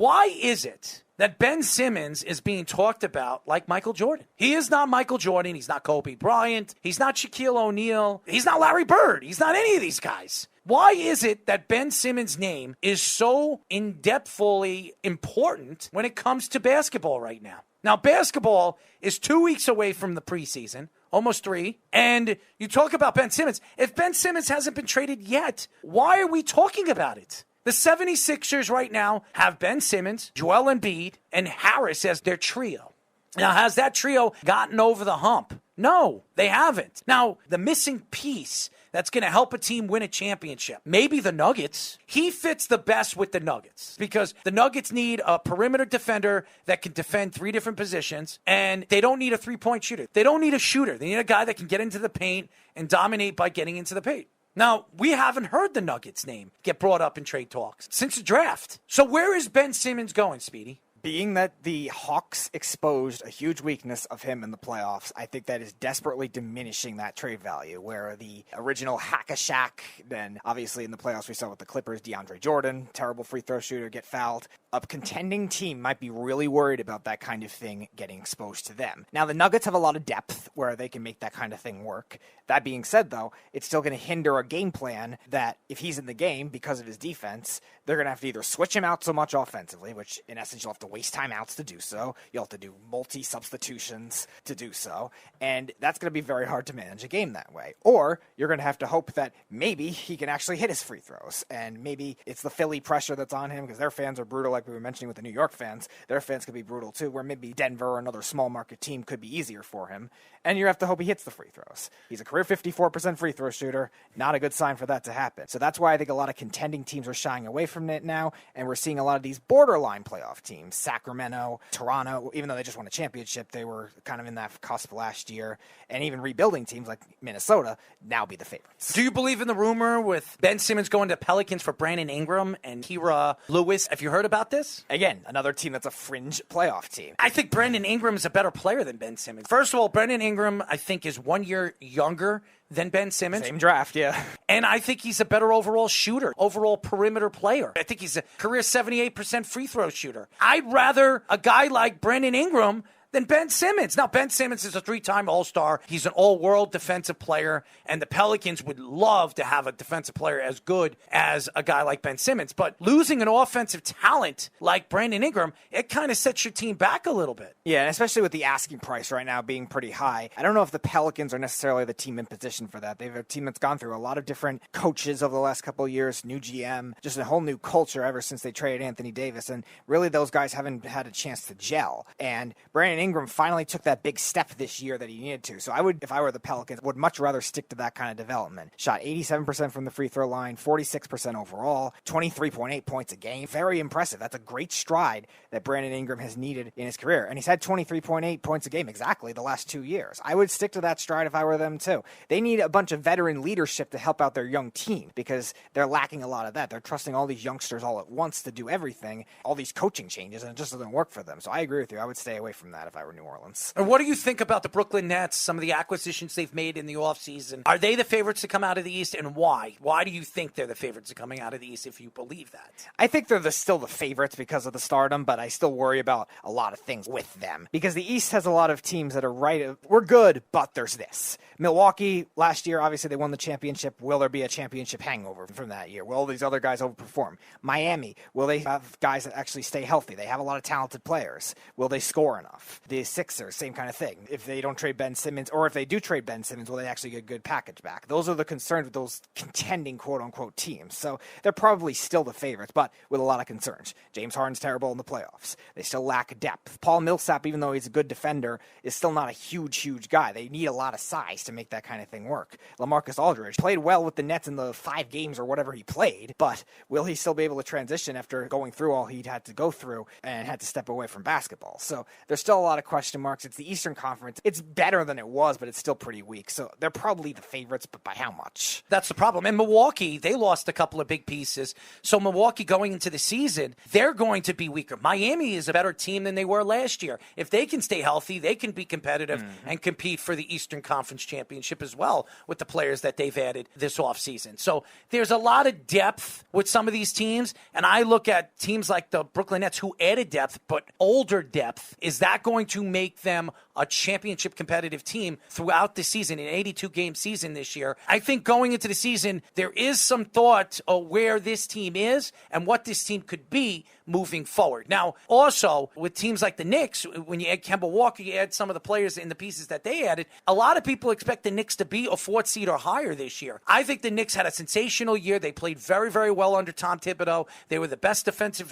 Why is it that Ben Simmons is being talked about like Michael Jordan? He is not Michael Jordan. He's not Kobe Bryant. He's not Shaquille O'Neal. He's not Larry Bird. He's not any of these guys. Why is it that Ben Simmons' name is so in-depthfully important when it comes to basketball right now? Now, basketball is 2 weeks away from the preseason, almost 3. And you talk about Ben Simmons. If Ben Simmons hasn't been traded yet, why are we talking about it? The 76ers right now have Ben Simmons, Joel Embiid, and Harris as their trio. Now, has that trio gotten over the hump? No, they haven't. Now, the missing piece that's going to help a team win a championship, maybe the Nuggets. He fits the best with the Nuggets because the Nuggets need a perimeter defender that can defend 3 different positions, and they don't need a three-point shooter. They don't need a shooter. They need a guy that can get into the paint and dominate by getting into the paint. Now, we haven't heard the Nuggets name get brought up in trade talks since the draft. So where is Ben Simmons going, Speedy? Being that the Hawks exposed a huge weakness of him in the playoffs, I think that is desperately diminishing that trade value, where the original hack-a-shack, then obviously in the playoffs we saw with the Clippers, DeAndre Jordan, terrible free throw shooter, get fouled. A contending team might be really worried about that kind of thing getting exposed to them. Now, the Nuggets have a lot of depth where they can make that kind of thing work. That being said, though, it's still going to hinder a game plan that if he's in the game because of his defense, they're going to have to either switch him out so much offensively, which in essence you'll have to waste timeouts to do so. You'll have to do multi-substitutions to do so. And that's going to be very hard to manage a game that way. Or you're going to have to hope that maybe he can actually hit his free throws. And maybe it's the Philly pressure that's on him because their fans are brutal, like we were mentioning with the New York fans. Their fans could be brutal too, where maybe Denver or another small market team could be easier for him. And you have to hope he hits the free throws. He's a career 54% free throw shooter. Not a good sign for that to happen. So that's why I think a lot of contending teams are shying away from it now. And we're seeing a lot of these borderline playoff teams, Sacramento, Toronto, even though they just won a championship, they were kind of in that cusp last year. And even rebuilding teams like Minnesota now be the favorites. Do you believe in the rumor with Ben Simmons going to Pelicans for Brandon Ingram and Kira Lewis? Have you heard about this? Again, another team that's a fringe playoff team. I think Brandon Ingram is a better player than Ben Simmons. First of all, Brandon Ingram, I think, is 1 year younger than Ben Simmons. Same draft, yeah. And I think he's a better overall shooter, overall perimeter player. I think he's a career 78% free throw shooter. I'd rather a guy like Brandon Ingram than Ben Simmons. Now, Ben Simmons is a 3-time All-Star. He's an all-world defensive player, and the Pelicans would love to have a defensive player as good as a guy like Ben Simmons. But losing an offensive talent like Brandon Ingram, it kind of sets your team back a little bit. Yeah, and especially with the asking price right now being pretty high. I don't know if the Pelicans are necessarily the team in position for that. They've a team that's gone through a lot of different coaches over the last couple of years, new GM, just a whole new culture ever since they traded Anthony Davis. And really those guys haven't had a chance to gel. And Brandon Ingram finally took that big step this year that he needed to. So I would, if I were the Pelicans, would much rather stick to that kind of development. Shot 87% from the free throw line, 46% overall, 23.8 points a game. Very impressive. That's a great stride that Brandon Ingram has needed in his career. And he's had 23.8 points a game exactly the last 2 years. I would stick to that stride if I were them too. They need a bunch of veteran leadership to help out their young team because they're lacking a lot of that. They're trusting all these youngsters all at once to do everything, all these coaching changes, and it just doesn't work for them. So I agree with you. I would stay away from that if I were New Orleans. And what do you think about the Brooklyn Nets, some of the acquisitions they've made in the offseason? Are they the favorites to come out of the East, and why? Why do you think they're the favorites to coming out of the East if you believe that? I think they're still the favorites because of the stardom, but I still worry about a lot of things with them because the East has a lot of teams that are we're good, but there's this. Milwaukee, last year, obviously they won the championship. Will there be a championship hangover from that year? Will all these other guys overperform? Miami, will they have guys that actually stay healthy? They have a lot of talented players. Will they score enough? The Sixers, same kind of thing. If they don't trade Ben Simmons, or if they do trade Ben Simmons, will they actually get a good package back? Those are the concerns with those contending quote-unquote teams. So they're probably still the favorites, but with a lot of concerns. James Harden's terrible in the playoffs. They still lack depth. Paul Millsap, even though he's a good defender, is still not a huge guy. They need a lot of size to make that kind of thing work. LaMarcus Aldridge played well with the Nets in the 5 games or whatever he played, but will he still be able to transition after going through all he'd had to go through and had to step away from basketball? So there's still a lot of question marks. It's the Eastern Conference. It's better than it was, but it's still pretty weak. So they're probably the favorites, but by how much? That's the problem. And Milwaukee, they lost a couple of big pieces. So Milwaukee going into the season, they're going to be weaker. Miami is a better team than they were last year. If they can stay healthy, they can be competitive and compete for the Eastern Conference Championship as well with the players that they've added this offseason. So there's a lot of depth with some of these teams. And I look at teams like the Brooklyn Nets who added depth, but older depth. Is that going to make them a championship competitive team throughout the season, an 82-game season this year? I think going into the season, there is some thought of where this team is and what this team could be moving forward. Now, also, with teams like the Knicks, when you add Kemba Walker, you add some of the players in the pieces that they added, a lot of people expect the Knicks to be a fourth seed or higher this year. I think the Knicks had a sensational year. They played very, very well under Tom Thibodeau. They were the best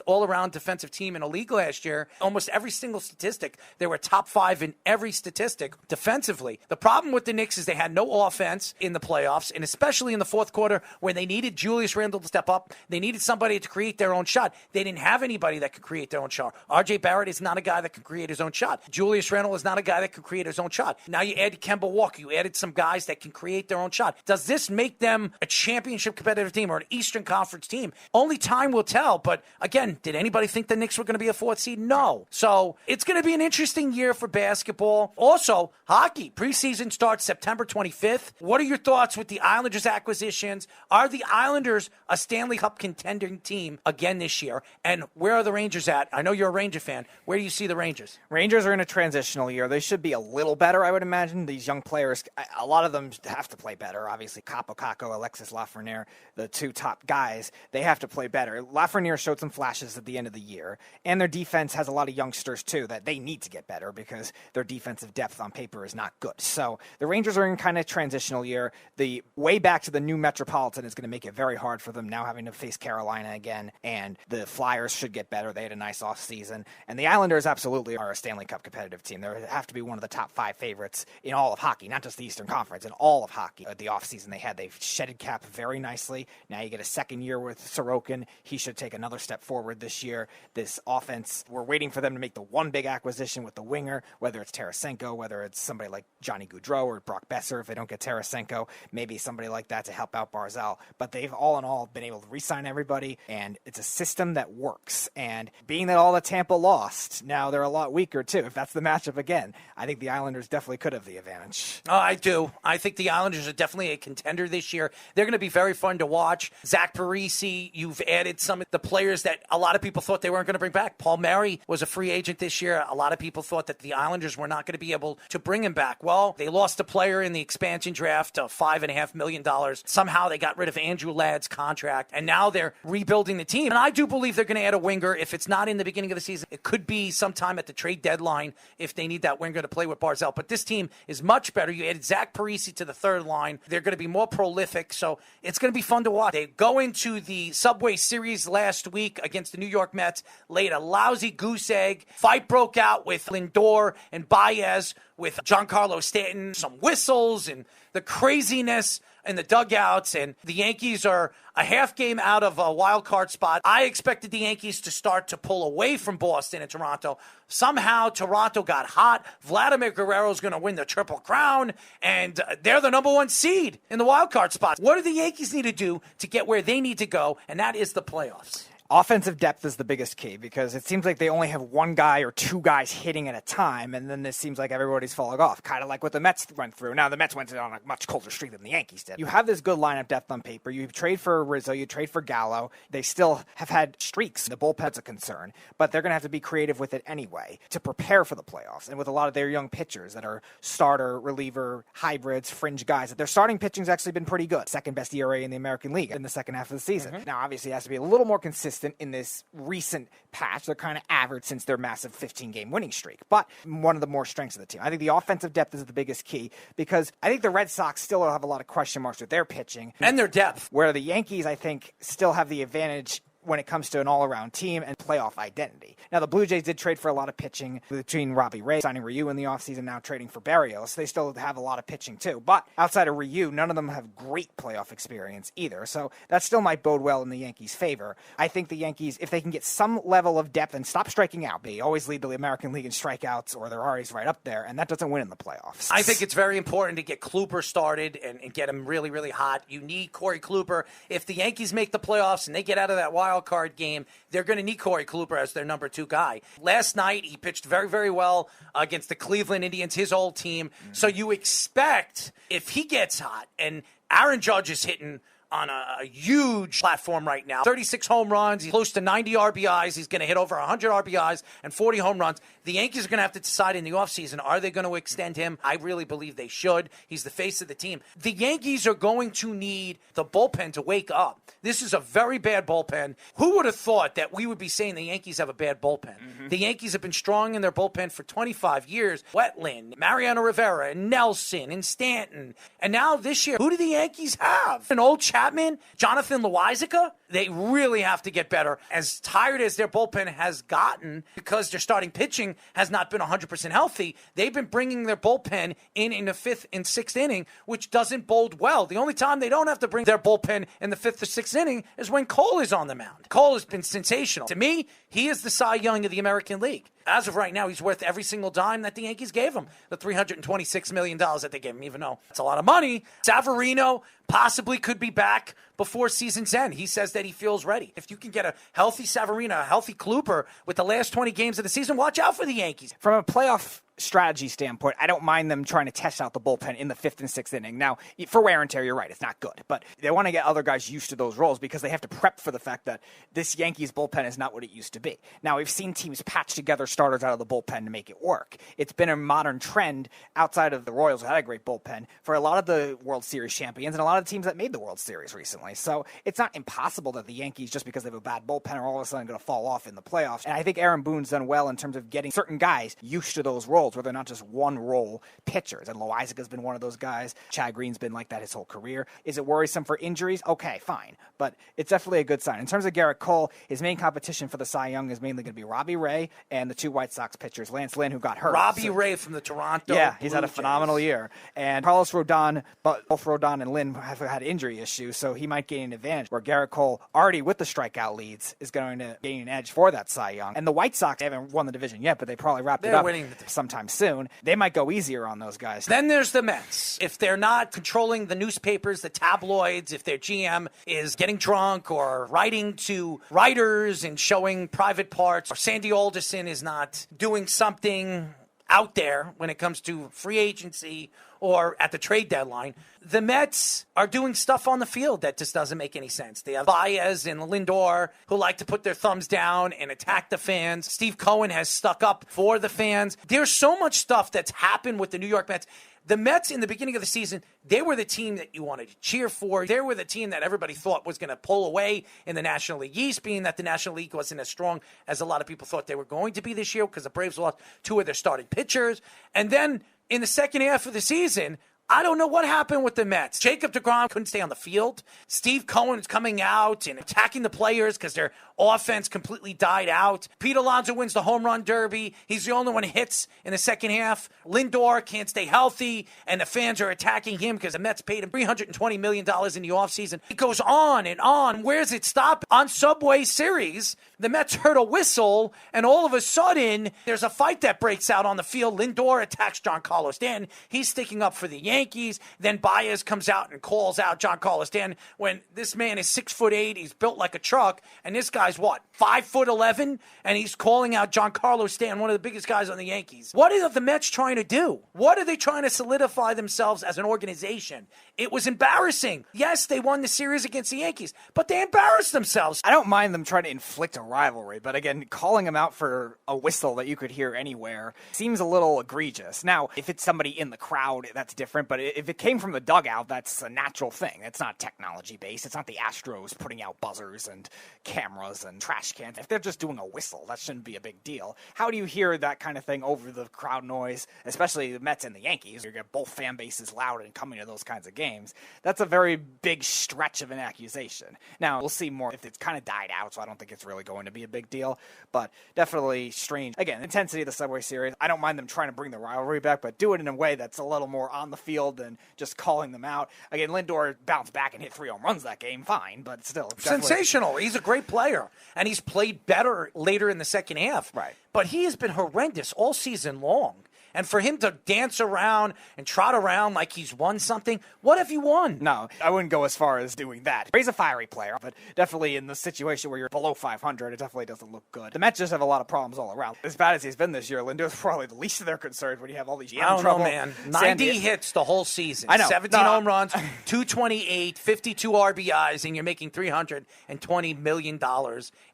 all-around defensive team in the league last year. Almost every single statistic, they were top 5 in every statistic defensively. The problem with the Knicks is they had no offense in the playoffs, and especially in the fourth quarter when they needed Julius Randle to step up. They needed somebody to create their own shot. They didn't have anybody that could create their own shot. R.J. Barrett is not a guy that can create his own shot. Julius Randle is not a guy that can create his own shot. Now you added Kemba Walker. You added some guys that can create their own shot. Does this make them a championship competitive team or an Eastern Conference team? Only time will tell. But again, did anybody think the Knicks were going to be a fourth seed? No. So it's going to be an interesting year for basketball. Also, hockey. Preseason starts September 25th. What are your thoughts with the Islanders acquisitions? Are the Islanders a Stanley Cup contending team again this year? And where are the Rangers at? I know you're a Ranger fan. Where do you see the Rangers? Rangers are in a transitional year. They should be a little better, I would imagine. These young players, a lot of them have to play better. Obviously, Capo Caco, Alexis Lafreniere, the two top guys, they have to play better. Lafreniere showed some flashes at the end of the year, and their defense has a lot of youngsters, too, that they need to get better because their defensive depth on paper is not good. So the Rangers are in kind of transitional year. The way back to the new Metropolitan is going to make it very hard for them now having to face Carolina again, and the Flyers should get better. They had a nice offseason. And the Islanders absolutely are a Stanley Cup competitive team. They have to be one of the top 5 favorites in all of hockey, not just the Eastern Conference, in all of hockey. The offseason they've shedded cap very nicely. Now you get a second year with Sorokin. He should take another step forward this year. This offense, we're waiting for them to make the one big acquisition with the winger, whether it's Tarasenko, whether it's somebody like Johnny Gaudreau or Brock Besser if they don't get Tarasenko, maybe somebody like that to help out Barzal. But they've all in all been able to re-sign everybody, and it's a system that works. And being that all the Tampa lost, now they're a lot weaker too. If that's the matchup again, I think the Islanders definitely could have the advantage. Oh, I do. I think the Islanders are definitely a contender this year. They're going to be very fun to watch. Zach Parise, you've added some of the players that a lot of people thought they weren't going to bring back. Paul Murray was a free agent this year. A lot of people thought that the Islanders were not going to be able to bring him back. Well, they lost a player in the expansion draft of $5.5 million. Somehow they got rid of Andrew Ladd's contract, and now they're rebuilding the team. And I do believe they're going to add a winger. If it's not in the beginning of the season, it could be sometime at the trade deadline if they need that winger to play with Barzal. But this team is much better. You added Zach Parise to the third line. They're going to be more prolific, so it's going to be fun to watch. They go into the Subway Series last week against the New York Mets, laid a lousy goose egg. Fight broke out with Lindor and Baez, with Giancarlo Stanton, some whistles and the craziness in the dugouts, and the Yankees are a half game out of a wild card spot. I expected the Yankees to start to pull away from Boston and Toronto. Somehow Toronto got hot. Vladimir Guerrero is going to win the Triple Crown, and they're the number 1 seed in the wild card spot. What do the Yankees need to do to get where they need to go, and that is the playoffs? Offensive depth is the biggest key because it seems like they only have one guy or two guys hitting at a time, and then it seems like everybody's falling off, kind of like what the Mets went through. Now, the Mets went on a much colder streak than the Yankees did. You have this good lineup depth on paper. You trade for Rizzo. You trade for Gallo. They still have had streaks. The bullpen's a concern, but they're going to have to be creative with it anyway to prepare for the playoffs. And with a lot of their young pitchers that are starter, reliever, hybrids, fringe guys, their starting pitching's actually been pretty good. Second best ERA in the American League in the second half of the season. Now, obviously, it has to be a little more consistent in this recent patch. They're kind of average since their massive 15-game winning streak, but one of the more strengths of the team. I think the offensive depth is the biggest key because I think the Red Sox still have a lot of question marks with their pitching. And their depth. Where the Yankees, I think, still have the advantage when it comes to an all-around team and playoff identity. Now, the Blue Jays did trade for a lot of pitching between Robbie Ray, signing Ryu in the offseason, now trading for Barrios. They still have a lot of pitching, too. But outside of Ryu, none of them have great playoff experience either. So that still might bode well in the Yankees' favor. I think the Yankees, if they can get some level of depth and stop striking out, they always lead the American League in strikeouts, or they're always right up there, and that doesn't win in the playoffs. I think it's very important to get Kluber started and get him really, really hot. You need Corey Kluber. If the Yankees make the playoffs and they get out of that wild card game, they're going to need Corey Kluber as their number 2 guy. Last night, he pitched very, very well against the Cleveland Indians, his old team. So you expect, if he gets hot, and Aaron Judge is hitting on a huge platform right now. 36 home runs. He's close to 90 RBIs. He's going to hit over 100 RBIs and 40 home runs. The Yankees are going to have to decide in the offseason, are they going to extend him? I really believe they should. He's the face of the team. The Yankees are going to need the bullpen to wake up. This is a very bad bullpen. Who would have thought that we would be saying the Yankees have a bad bullpen? Mm-hmm. The Yankees have been strong in their bullpen for 25 years. Wetland, Mariano Rivera, and Nelson, and Stanton. And now this year, who do the Yankees have? An old Chapman, Jonathan Loáisiga? They really have to get better. As tired as their bullpen has gotten, because their starting pitching has not been 100% healthy, they've been bringing their bullpen in the 5th and 6th inning, which doesn't bode well. The only time they don't have to bring their bullpen in the 5th or 6th inning is when Cole is on the mound. Cole has been sensational. To me, he is the Cy Young of the American League. As of right now, he's worth every single dime that the Yankees gave him. The $326 million that they gave him, even though it's a lot of money. Savarino possibly could be back before season's end. He says that he feels ready. If you can get a healthy Savarino, a healthy Kluber with the last 20 games of the season, watch out for the Yankees. From a playoff strategy standpoint, I don't mind them trying to test out the bullpen in the 5th and 6th inning. Now, for wear and tear, you're right, it's not good. But they want to get other guys used to those roles because they have to prep for the fact that this Yankees bullpen is not what it used to be. Now, we've seen teams patch together starters out of the bullpen to make it work. It's been a modern trend outside of the Royals, who had a great bullpen, for a lot of the World Series champions and a lot of teams that made the World Series recently. So it's not impossible that the Yankees, just because they have a bad bullpen, are all of a sudden going to fall off in the playoffs. And I think Aaron Boone's done well in terms of getting certain guys used to those roles where they're not just one-role pitchers. And Loáisiga's been one of those guys. Chad Green's been like that his whole career. Is it worrisome for injuries? Okay, fine. But it's definitely a good sign. In terms of Garrett Cole, his main competition for the Cy Young is mainly going to be Robbie Ray and the 2 White Sox pitchers, Lance Lynn, who got hurt. Robbie Ray from the Toronto Yeah, he's Blue had a phenomenal Jays. year. And Carlos Rodon, but both Rodon and Lynn have had injury issues, so he might gain an advantage, where Garrett Cole, already with the strikeout leads, is going to gain an edge for that Cy Young. And the White Sox, they haven't won the division yet, but they probably wrapped it up sometime soon. They might go easier on those guys. Then there's the Mets. If they're not controlling the newspapers, the tabloids, if their GM is getting drunk or writing to writers and showing private parts, or Sandy Alderson is not doing something out there when it comes to free agency or at the trade deadline, the Mets are doing stuff on the field that just doesn't make any sense. They have Baez and Lindor who like to put their thumbs down and attack the fans. Steve Cohen has stuck up for the fans. There's so much stuff that's happened with the New York Mets. The Mets, in the beginning of the season, they were the team that you wanted to cheer for. They were the team that everybody thought was going to pull away in the National League East, being that the National League wasn't as strong as a lot of people thought they were going to be this year because the Braves lost 2 of their starting pitchers. And then in the second half of the season, I don't know what happened with the Mets. Jacob deGrom couldn't stay on the field. Steve Cohen is coming out and attacking the players because their offense completely died out. Pete Alonso wins the home run derby. He's the only one who hits in the second half. Lindor can't stay healthy, and the fans are attacking him because the Mets paid him $320 million in the offseason. It goes on and on. Where's it stop? On Subway Series, the Mets heard a whistle, and all of a sudden, there's a fight that breaks out on the field. Lindor attacks Giancarlo Stanton. He's sticking up for the Yankees. Then Baez comes out and calls out Giancarlo Stanton when this man is 6'8". He's built like a truck, and this guy's what, 5'11", and he's calling out Giancarlo Stanton, one of the biggest guys on the Yankees. What are the Mets trying to do? What are they trying to solidify themselves as an organization? It was embarrassing. Yes, they won the series against the Yankees, but they embarrassed themselves. I don't mind them trying to inflict a rivalry. But again, calling him out for a whistle that you could hear anywhere seems a little egregious. Now, if it's somebody in the crowd, that's different. But if it came from the dugout, that's a natural thing. It's not technology-based. It's not the Astros putting out buzzers and cameras and trash cans. If they're just doing a whistle, that shouldn't be a big deal. How do you hear that kind of thing over the crowd noise, especially the Mets and the Yankees? You get both fan bases loud and coming to those kinds of games. That's a very big stretch of an accusation. Now, we'll see more if it's kind of died out, so I don't think it's really going to be a big deal, but definitely strange. Again, intensity of the Subway Series, I don't mind them trying to bring the rivalry back, but do it in a way that's a little more on the field than just calling them out. Again, Lindor bounced back and hit 3 home runs that game, fine, but still. Sensational. He's a great player, and he's played better later in the second half. Right. But he has been horrendous all season long. And for him to dance around and trot around like he's won something, what have you won? No, I wouldn't go as far as doing that. He's a fiery player, but definitely in the situation where you're below 500, it definitely doesn't look good. The Mets just have a lot of problems all around. As bad as he's been this year, Lindor's probably the least of their concerns when you have all these I don't trouble. know, man. 90 hits the whole season. I know. 17 home runs, 228, 52 RBIs, and you're making $320 million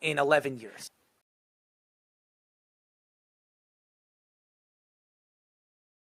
in 11 years.